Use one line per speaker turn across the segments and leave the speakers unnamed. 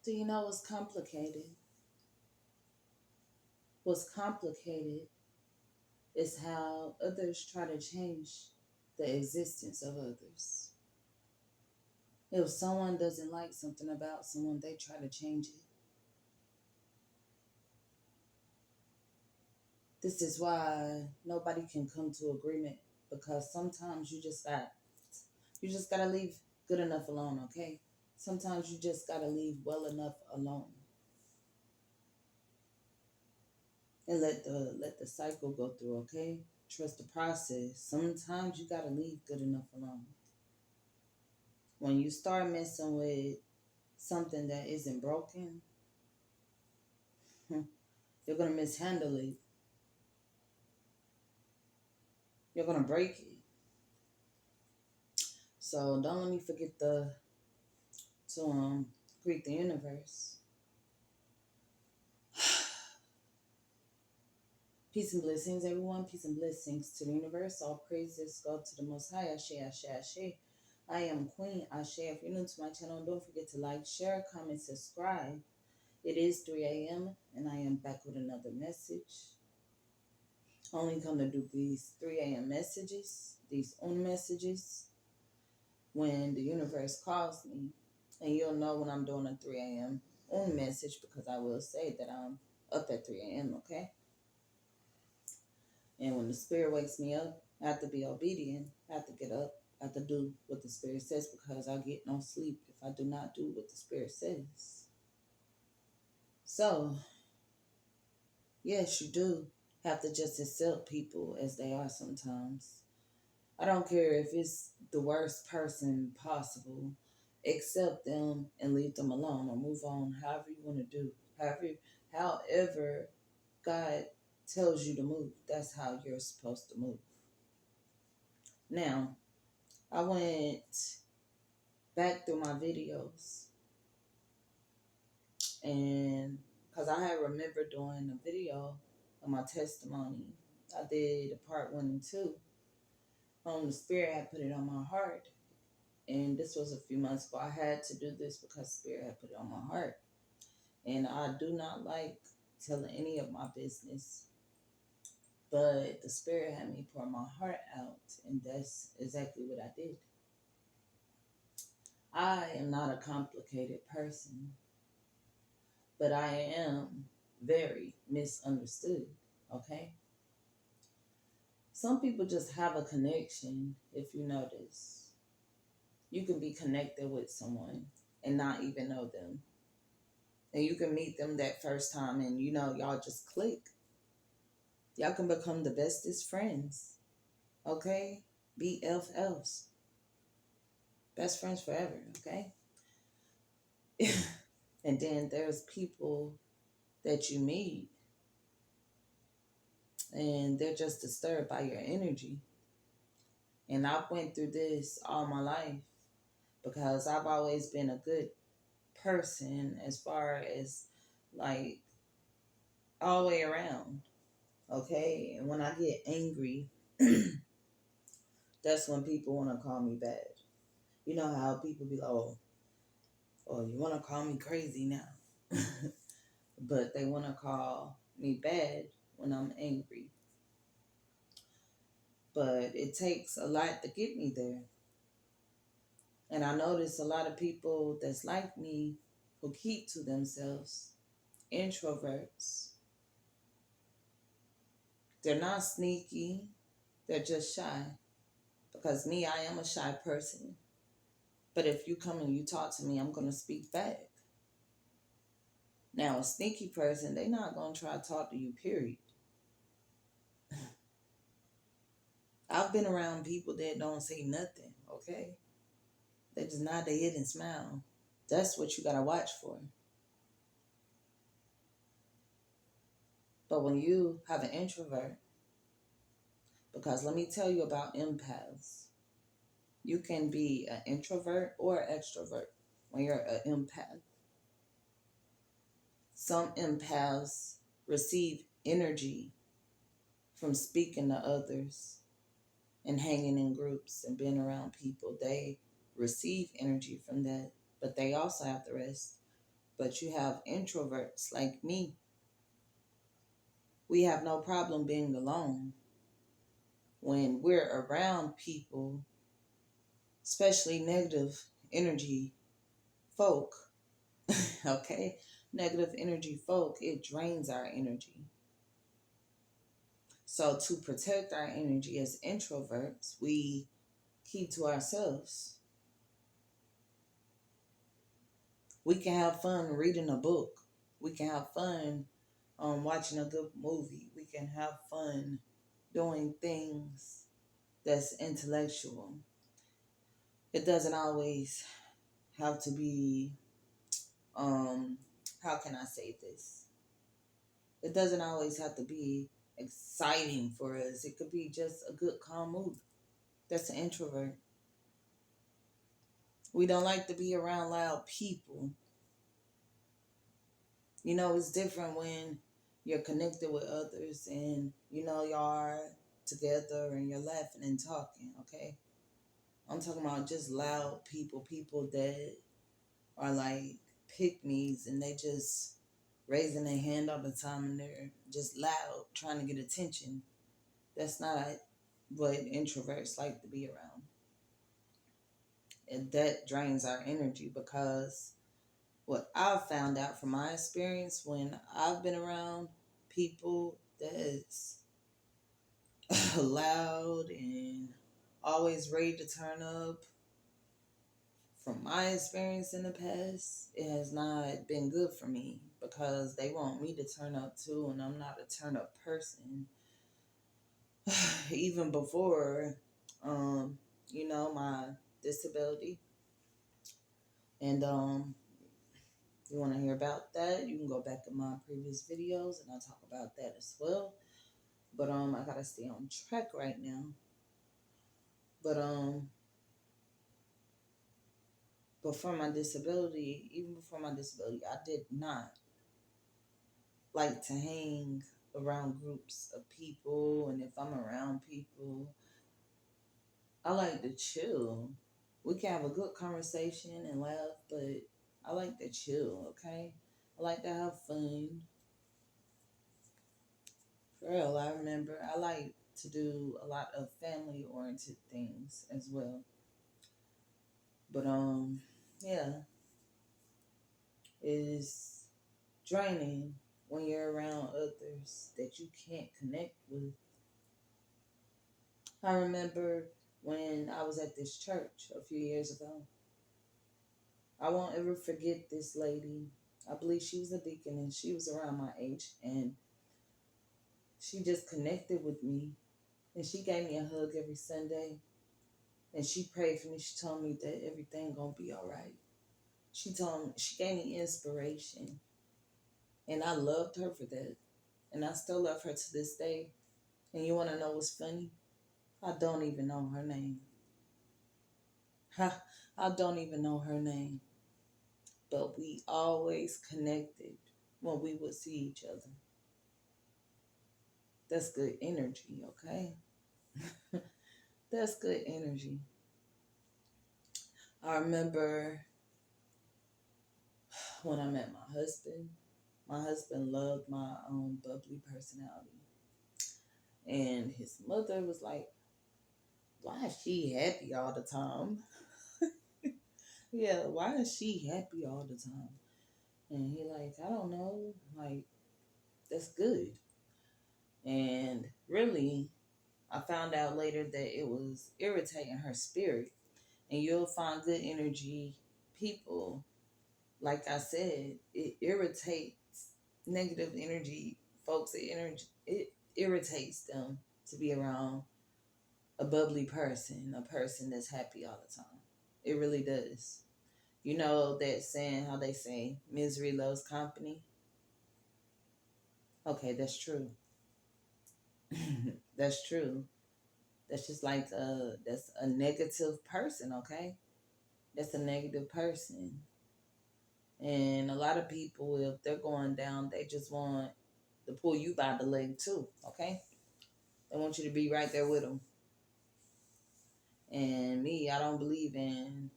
Do you know what's complicated? What's complicated is how others try to change the existence of others. If someone doesn't like something about someone, they try to change it. This is why nobody can come to agreement, because sometimes you just gotta leave good enough alone, okay? Sometimes you just gotta leave well enough alone and let the cycle go through, okay? Trust the process. Sometimes you gotta leave good enough alone. When you start messing with something that isn't broken, you're gonna mishandle it. You're gonna break it. So don't let me forget to greet the universe. Peace and blessings, everyone. Peace and blessings to the universe. All praises go to the Most High. Ashe, Ashe, Ashe. I am Queen Ashe. If you're new to my channel, don't forget to like, share, comment, subscribe. It is 3 a.m. and I am back with another message. Only come to do these 3 a.m. messages, these own messages, when the universe calls me. And you'll know when I'm doing a 3 a.m. own message, because I will say that I'm up at 3 a.m., okay? And when the spirit wakes me up, I have to be obedient. I have to get up. I have to do what the spirit says, because I get no sleep if I do not do what the spirit says. So, yes, you do have to just accept people as they are sometimes. I don't care if it's the worst person possible. Accept them and leave them alone, or move on, however you want to do. However God tells you to move, that's how you're supposed to move. Now, I went back through my videos, and because I had remembered doing a video of my testimony, I did a part 1 and 2. The spirit had put it on my heart, and this was a few months ago. I had to do this because spirit had put it on my heart, and I do not like telling any of my business, but the spirit had me pour my heart out, and that's exactly what I did. I am not a complicated person, but I am very misunderstood, okay? Some people just have a connection, if you notice. You can be connected with someone and not even know them. And you can meet them that first time and y'all just click. Y'all can become the bestest friends, okay? BFFs. Best friends forever, okay? And then there's people that you meet and they're just disturbed by your energy. And I've went through this all my life, because I've always been a good person as far as, like, all the way around, okay? And when I get angry, that's when people want to call me bad. You know how people be like, oh, you want to call me crazy now. But they want to call me bad when I'm angry. But it takes a lot to get me there. And I notice a lot of people that's like me, who keep to themselves, introverts. They're not sneaky, they're just shy. Because me, I am a shy person. But if you come and you talk to me, I'm going to speak back. Now, a sneaky person, they're not going to try to talk to you, period. I've been around people that don't say nothing, okay? They just nod their head and smile. That's what you got to watch for. But when you have an introvert, because let me tell you about empaths. You can be an introvert or an extrovert when you're an empath. Some empaths receive energy from speaking to others and hanging in groups and being around people. They receive energy from that, but they also have to rest. But you have introverts like me. We have no problem being alone when we're around people, especially negative energy folk. Okay? Negative energy folk, it drains our energy. So, to protect our energy as introverts, we keep to ourselves. We can have fun reading a book. We can have fun watching a good movie. We can have fun doing things that's intellectual. It doesn't always have to be, um, how can I say this? It doesn't always have to be exciting for us. It could be just a good, calm mood. That's an introvert. We don't like to be around loud people. You know, it's different when you're connected with others and you know y'all are together and you're laughing and talking, okay? I'm talking about just loud people, people that are like pick me's and they just raising their hand all the time and they're just loud trying to get attention. That's not what introverts like to be around. And that drains our energy because what I've found out from my experience when I've been around people that's loud and always ready to turn up, from my experience in the past, it has not been good for me because they want me to turn up too, and I'm not a turn up person. Even before, um, my disability, and if you want to hear about that, you can go back in my previous videos, and I'll talk about that as well. But I gotta stay on track right now. But before my disability, even before my disability, I did not like to hang around groups of people, and if I'm around people, I like to chill. We can have a good conversation and laugh, but I like to chill, okay? I like to have fun. For real, I remember I like to do a lot of family oriented things as well. But yeah, it is draining when you're around others that you can't connect with. I remember when I was at this church a few years ago. I won't ever forget this lady. I believe she was a deacon and she was around my age, and she just connected with me and she gave me a hug every Sunday and she prayed for me. She told me that everything gonna be all right. She gave me inspiration, and I loved her for that, and I still love her to this day. And you want to know what's funny? I don't even know her name. I don't even know her name, but we always connected when we would see each other. That's good energy, okay? That's good energy. I remember when I met my husband. My husband loved my bubbly personality. And his mother was like, why is she happy all the time? Yeah, why is she happy all the time? And he like, I don't know. Like, that's good. And really, I found out later that it was irritating her spirit. And you'll find good energy people, like I said, it irritates negative energy folks. It irritates them to be around a bubbly person, a person that's happy all the time. It really does. You know that saying, how they say misery loves company? Okay, that's true. That's true. That's just like that's a negative person, okay? That's a negative person. And a lot of people, if they're going down, they just want to pull you by the leg too, okay? They want you to be right there with them. And me, I don't believe in,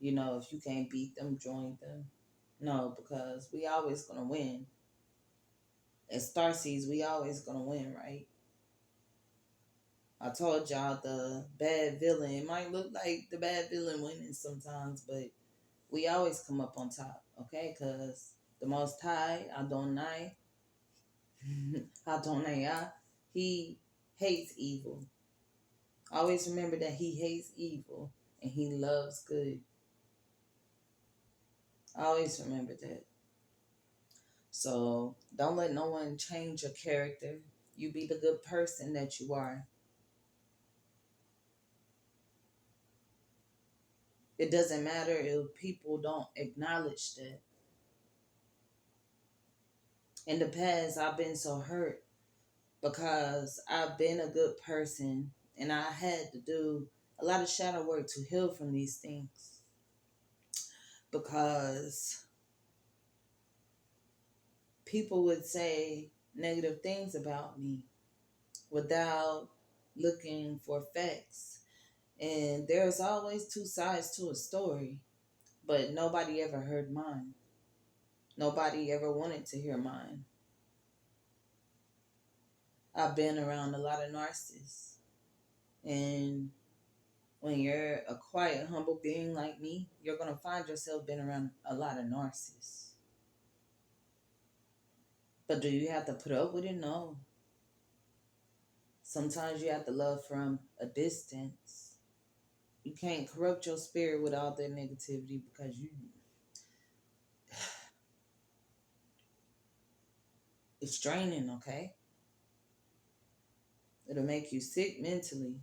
if you can't beat them, join them. No, because we always gonna win. As Starseeds, we always gonna win, right? I told y'all the bad villain. It might look like the bad villain winning sometimes, but we always come up on top, okay? Because the Most High, Adonai, Adonai, he hates evil. Always remember that he hates evil and he loves good. Always remember that. So don't let no one change your character. You be the good person that you are. It doesn't matter if people don't acknowledge that. In the past, I've been so hurt because I've been a good person and I had to do a lot of shadow work to heal from these things because people would say negative things about me without looking for facts. And there's always two sides to a story, but nobody ever heard mine. Nobody ever wanted to hear mine. I've been around a lot of narcissists. And when you're a quiet, humble being like me, you're going to find yourself being around a lot of narcissists. But do you have to put up with it? No. Sometimes you have to love from a distance. You can't corrupt your spirit with all that negativity because it's draining, okay? It'll make you sick mentally.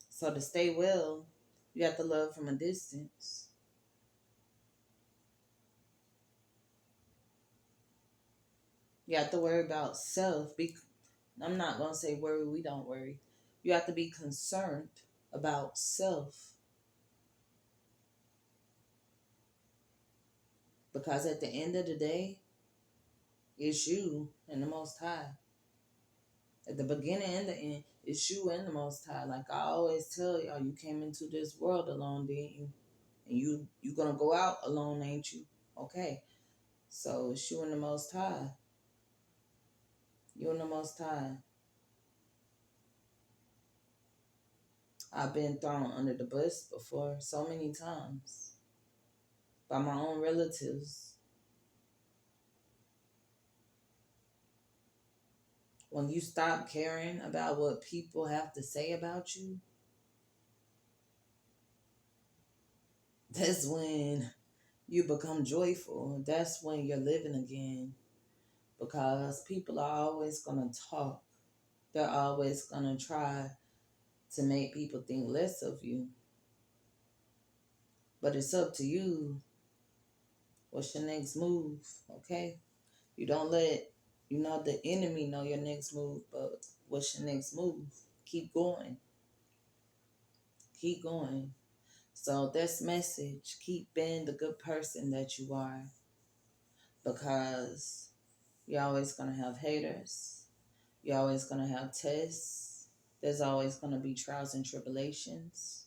So to stay well, you have to love from a distance. You have to worry about self. I'm not going to say worry, we don't worry. You have to be concerned about self. Because at the end of the day, it's you and the Most High. At the beginning and the end, it's you and the Most High. Like I always tell y'all, you came into this world alone, didn't you? And you gonna go out alone, ain't you? Okay. So it's you and the Most High. You and the Most High. I've been thrown under the bus before so many times by my own relatives. When you stop caring about what people have to say about you, that's when you become joyful. That's when you're living again. Because people are always going to talk. They're always going to try to make people think less of you. But it's up to you. What's your next move? Okay? You don't let, the enemy know your next move, but what's your next move? Keep going. Keep going. So this message, keep being the good person that you are. Because you're always going to have haters. You're always going to have tests. There's always going to be trials and tribulations.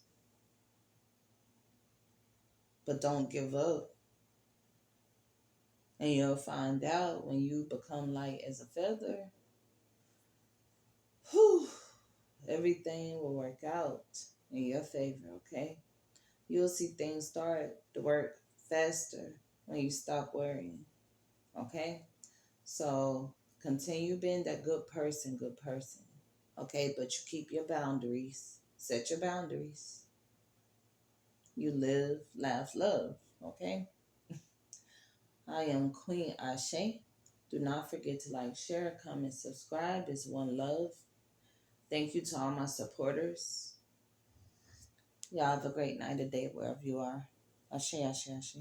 But don't give up. And you'll find out when you become light as a feather, whew, everything will work out in your favor, okay? You'll see things start to work faster when you stop worrying, okay? So continue being that good person, okay? But you keep your boundaries. Set your boundaries. You live, laugh, love, okay? I am Queen Ashe. Do not forget to like, share, comment, subscribe. It's one love. Thank you to all my supporters. Y'all have a great night or day wherever you are. Ashe, Ashe, Ashe.